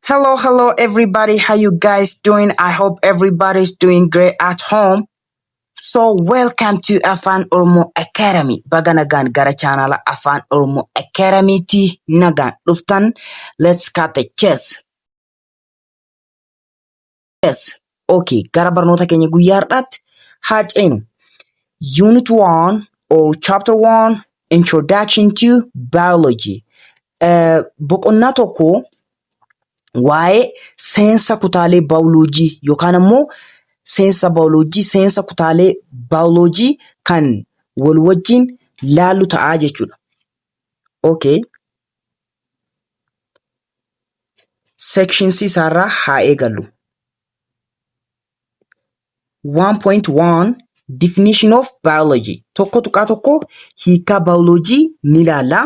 Hello, everybody. How you guys doing? I hope everybody's doing great at home. So, welcome to Afaan Oromoo Academy. Baga nagaan gara channel Afaan Oromoo Academy ti nagaan dhuftan. Let's cut the chess. Okay, gara barnoota keenya guyyaa har'aatti haa ceenu. Unit 1 or Chapter 1 Introduction to Biology. Boqonnaa tokko waa'ee seensa kutaalee baayoloojii yookaan ammoo seensa baayoloojii, seensa kutaalee baayoloojii kan wal wajjin laallu ta'aa jechuudha. Okay. Section C isaarraa haa eegallu. 1.1 Definition of Biology. Tokko tuqaa tokko hiikaa baayoloojii ni ilaalla.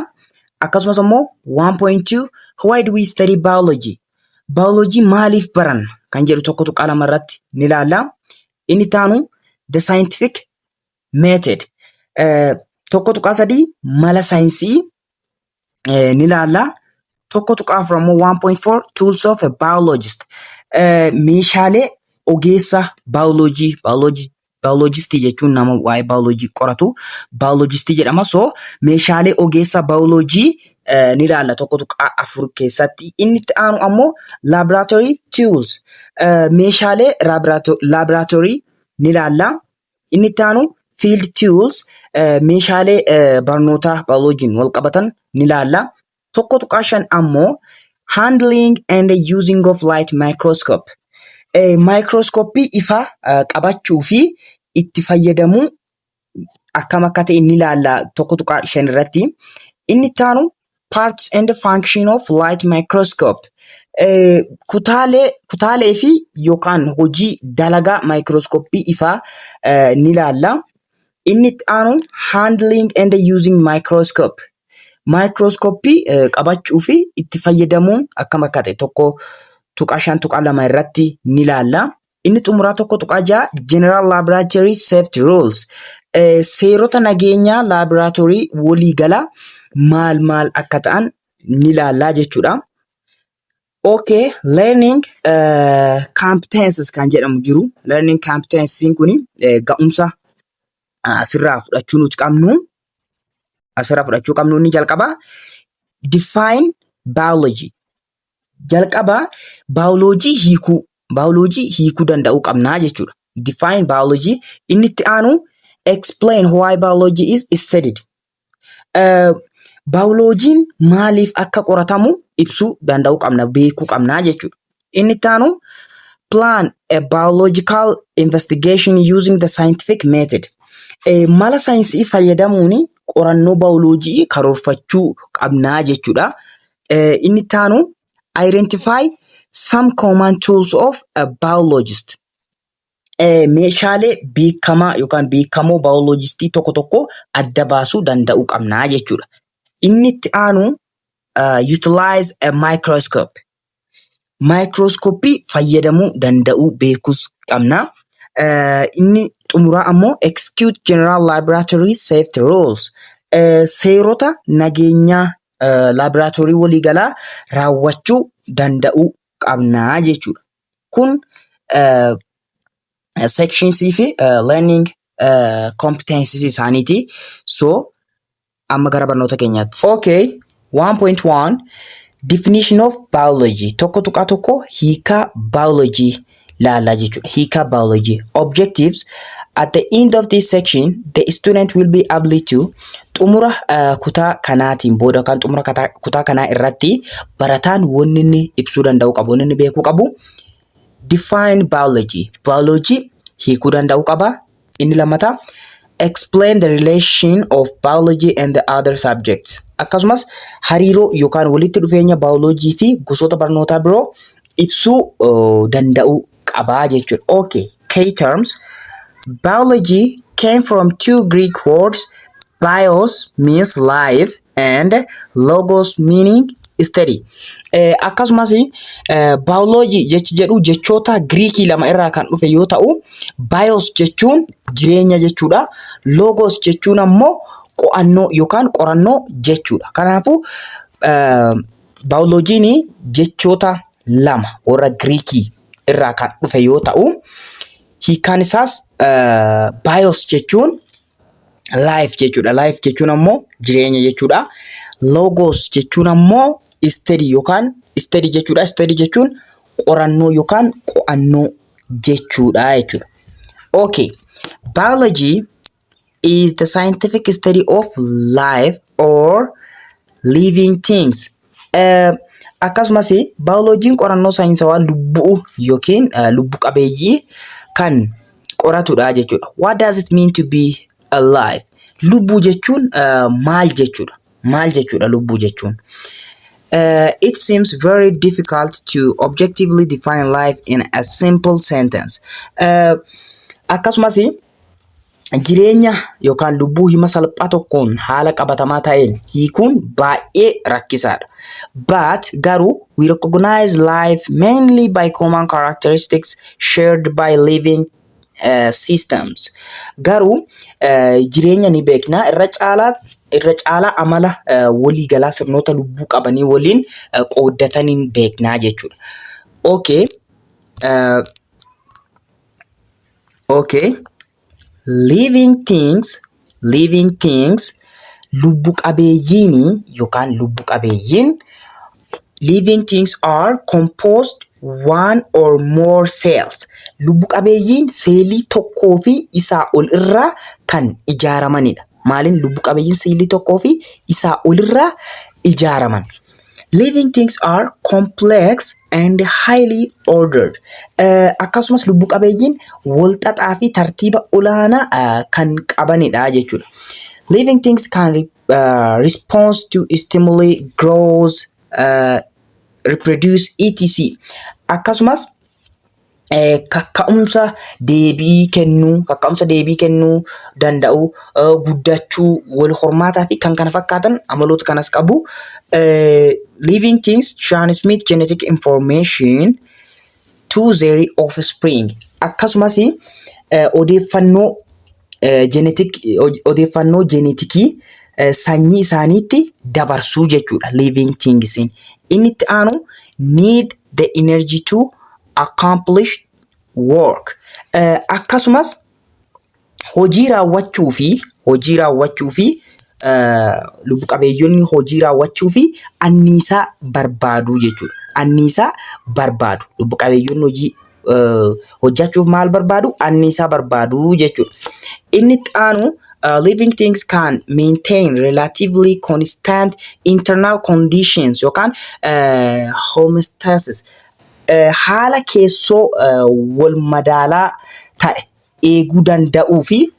Akkasumas ammoo 1.2 Why do we study biology? Biology maaliif baranna kan jedhu tokko tuqaa lamarratti ni ilaalla. Inni taanu the scientific method. Tokko tuqaa sadii mala saayinsii ni ilaalla. Tokko tuqaa afur ammoo 1.4 tools of a biologist. Meeshaalee ogeessa biologistii jechuun nama waa'ee biolojii qoratu biologistii jedhama. So meeshaalee ogeessa biolojii ni ilaalla tokko tuqaa afur keessatti. Inni aanu ammoo laboratory tools. Meeshaalee laboratory ni ilaalla. Inni aanu field tools. Meeshaalee barnoota biolojiin wal qabatan ni ilaalla. Tokko tuqaa shan ammoo handling and using of light microscope. Microscopii ifa qabachuu fi itti fayyadamuu akkam akka ta'e ni ilaalla tokko tuqaa shan irratti. Inni taanu parts and function of light microscope. Kutaalee fi yookaan hojii dalagaa microscopii ifa ni ilaalla. Inni aanu handling and using microscope. Microscopii qabachuu fi itti fayyadamuun akkam akka ta'e tokko tuqaa shan tuqaa lama irratti ni ilaalla. Inni xumuraa tokko tuqaa jaha general laboratory safety rules. Seerota nageenyaa laboratory waliigala maal akka ta'an ni ilaalla jechuudha. Okay, learning competences kan jedhamu jiru. Learning competences kuni ga'umsa asirraa fudhachuu nuti qabnu. Asirraa fudhachuu qabnu ni jalqaba. Define biology. Jalqaba biology hiikuu danda'uu qabnaa jechuudha. Define biology. Inni itti aanu explain why biology is studied. Biolojiin maaliif akka qoratamu ibsuu danda'uu qabna, beekuu qabnaa jechuudha. Inni itti aanu plan a biological investigation using the scientific method. Mala saayinsii fayyadamuun qorannoo biolojii karoorfachuu qabnaa jechuudha. Inni itti aanu identify some common tools of a biologist. Meeshaalee beekamaa yookaan beekamoo biologistii tokko tokko adda baasuu danda'uu qabnaa jechuudha. Inni itti aanu utilize a microscope. Microscopii fayyadamuu danda'uu beekuus qabna. Inni xumuraa ammoo execute general laboratory safety rules. Seerota nageenyaa laboratory waliigalaa raawwachuu danda'uu qabnaa jechuudha. Kun section C fi learning competencies isaaniiti. So amma gara barnoota keenyaatti. Okay, 1.1 definition of biology. Tokko tuqaa tokko hiikaa biology laallaa jechuudha. Hiikaa biology. Objectives. At the end of this section, the student will be able to xumura kutaa kanaatiin booda kan xumura kutaa kanaa irratti barataan wanni inni ibsuu danda'u qabu, wanni inni beekuu qabu. Define biology. Biology hiikuu danda'uu qaba. Inni lammataa explain the relation of biology and the other subjects. Akkasumas hariiroo yookaan walitti dhufeenya biology fi gosoota barnootaa biroo ibsuu danda'uu qabaa jechuudha. Okay, key terms. Biology came from two Greek words. Bios means life and logos meaning study. Akkasumas biology jedhu jechoota Greekii lama irraa kan dhufe yoo ta'u, bios jechuun jireenya jechuudha. Logos jechuun ammoo qo'annoo yookaan qorannoo jechuudha. Kanaafuu biology'n jechoota lama warra Giriikii irraa kan dhufe yoo ta'u, hiikaan isaas bios jechuun life jechuudha. Life jechuun ammoo jireenya jechuudha. Logos jechuun ammoo study yookaan study jechuudha. Study jechuun qorannoo yookaan qo'annoo jechuudha jechuudha. Okay. Biology is the scientific study of life or living things. Akkasumas biologiin qorannoo saayinsawaa lubbuu yookiin lubbu qabeeyyii kan qoratudha jechuudha. What does it mean to be alive? Lubbuu jechuun maal jechuudha? Maal jechuudha lubbuu jechuun? It seems very difficult to objectively define life in a simple sentence. Akkasumas jireenya yookaan lubbuu hima salphaa tokkoon haala qabatamaa ta'een hiikuun baay'ee rakkisaadha. But garuu we recognize life mainly by common characteristics shared by living systems. Garuu jireenya ni beekna irra caalaa amala waliigalaa sirnoota lubbuu qabanii waliin qooddataniin beeknaa jechuudha. Okay. Living things lubbu qabeeyyiin yookaan lubbu qabeeyyiin living things are composed one or more cells. Lubbu qabeeyyiin seelii tokkoo fi isaa ol irraa kan ijaaramanidha. Maaliin lubbu qabeeyyiin seelii tokkoo fi isaa ol irraa ijaaraman. Living things are complex and highly ordered. Akkasumas lubbu qabeeyyiin walxaxaa fi tartiiba olaanaa kan qabanidha jechuudha. Living things can respond to stimuli, grows, reproduce, etc. Akkasumas kakka'umsa deebii kennuu danda'u, guddachuu, wal hormaataa fi kan kana fakkaatan amaloota kanas qabu. Living things transmit genetic information to their offspring. Akkasumas odeeffannoo genetikii sanyii isaaniitti dabarsuu jechuudha. Living things inni itti aanu need the energy to accomplish work. Akkasumas hojii raawwachuu fi lubbu qabeeyyiin hojii raawwachuu fi anniisaa barbaadu jechuudha. Anniisaa barbaadu. Lubbu qabeeyyiin hojii hojjechuuf maal barbaadu? Anniisaa barbaadu jechuudha. Inni itti aanu living things can maintain relatively constant internal conditions yookaan homeostasis. Haala keessoo wal madaalaa ta'e eeguu danda'uu fi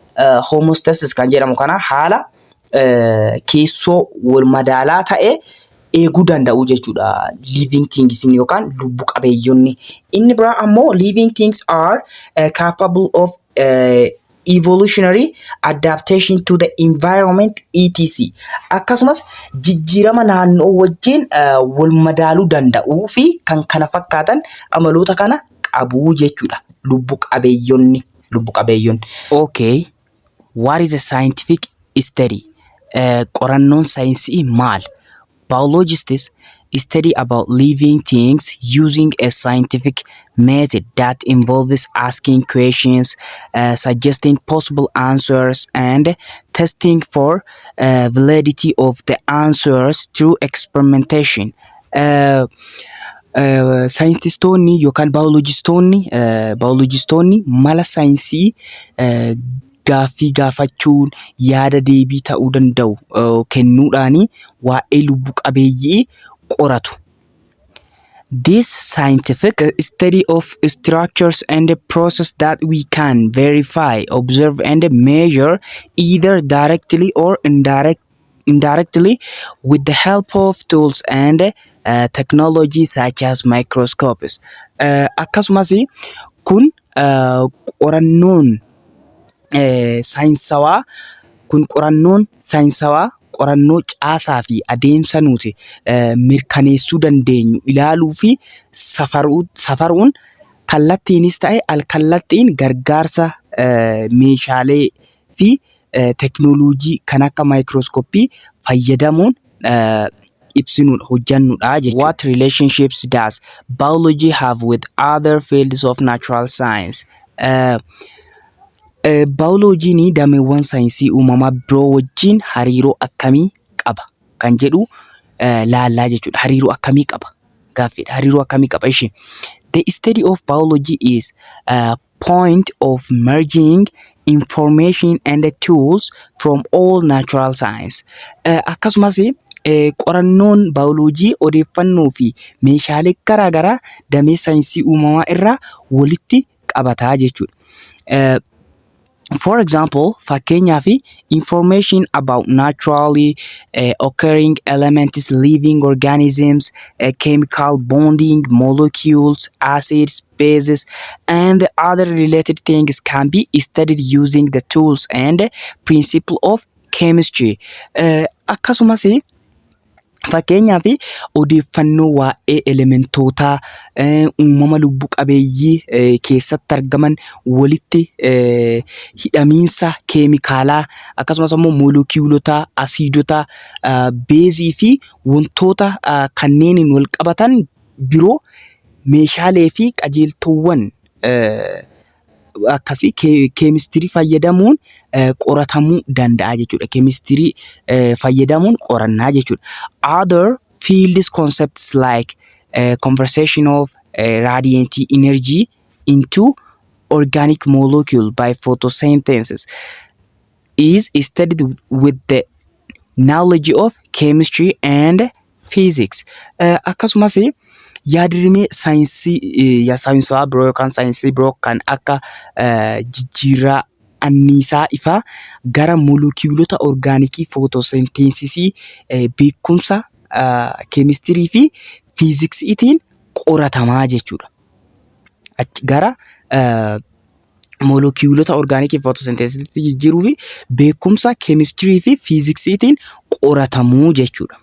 homeostasis kan jedhamu kana haala keessoo wal madaalaa ta'e eeguu danda'u jechuudha. Living things yookaan lubbu qabeeyyiin. Inni biraa ammoo living things are capable of evolutionary adaptation to the environment etc. Akkasumas jijjiirama naannoo wajjin wal madaaluu danda'uu fi kan kana fakkaatan amaloota kana qabu jechuudha. Lubbu qabeeyyiin. Okay. What is a scientific study? Qorannoon saayinsii maal? Biologists study about living things using a scientific method that involves asking questions, suggesting possible answers, and testing for validity of the answers through experimentation. Saayintistoonni yookaan baayolojistoonni mala saayinsii gaaffii gaafachuun yaada deebii ta'uu danda'u kennuudhaani waa'ee lubbu qabeeyyii qoratu. This scientific study of structures and process that we can verify, observe, and measure either directly or indirectly with the help of tools and technology such as microscopes. Akkasumas kun qorannoon saayinsawaa qorannoo caasaa fi adeemsa nuti mirkaneessuu dandeenyu ilaaluu fi safaruun kallattiinis ta'e al-kallattiin gargaarsa meeshaalee fi teknooloojii kan akka maayikirooskooppii fayyadamuun ibsinuudha, hojjannudha jechuudha. What relationships does biology have with other fields of natural science? Baayoloojiin dameewwan saayinsii uumamaa biroo wajjin hariiroo akkamii qaba kan jedhu laallaa jechuudha. Hariiroo akkamii qaba? Gaaffiidha. Hariiroo akkamii qaba isheen? The study of biology is a point of merging information and the tools from all natural science. Akkasumas qorannoon baayoloojii odeeffannoo fi meeshaalee garaagaraa damee saayinsii uumamaa irraa walitti qabataa jechuudha. For example, fakkeenyaaf information about naturally occurring elements, living organisms, chemical bonding, molecules, acids, bases, and other related things can be studied using the tools and principle of chemistry. Akkasumas fakkeenyaaf odeeffannoo waa'ee elementootaa uumama lubbu qabeeyyii keessatti argaman walitti hidhamiinsa keemikaalaa akkasumas immoo moolekiyuulota, asiidota, beezii fi wantoota kanneeniin wal qabatan biroo meeshaalee fi qajeeltowwan akkasii keemistirii fayyadamuun qoratamuu danda'a jechuudha. Keemistirii fayyadamuun qorannaa jechuudha. Other fields concepts like conversion of radiant energy into organic molecule by photosynthesis is studied with the knowledge of chemistry and physics. Akkasumas yaadrimee saayinsawaa biroo yookaan saayinsii biroo kan akka jijjiirraa anniisaa ifaa gara moolekiyuulota orgaanikii footosynthesis beekumsa keemistirii fi fiiziksiitiin qoratamaa jechuudha. Gara moolekiyuulota orgaanikii footosynthesis jijjiiruu fi beekumsa keemistirii fi fiiziksiitiin qoratamuu jechuudha.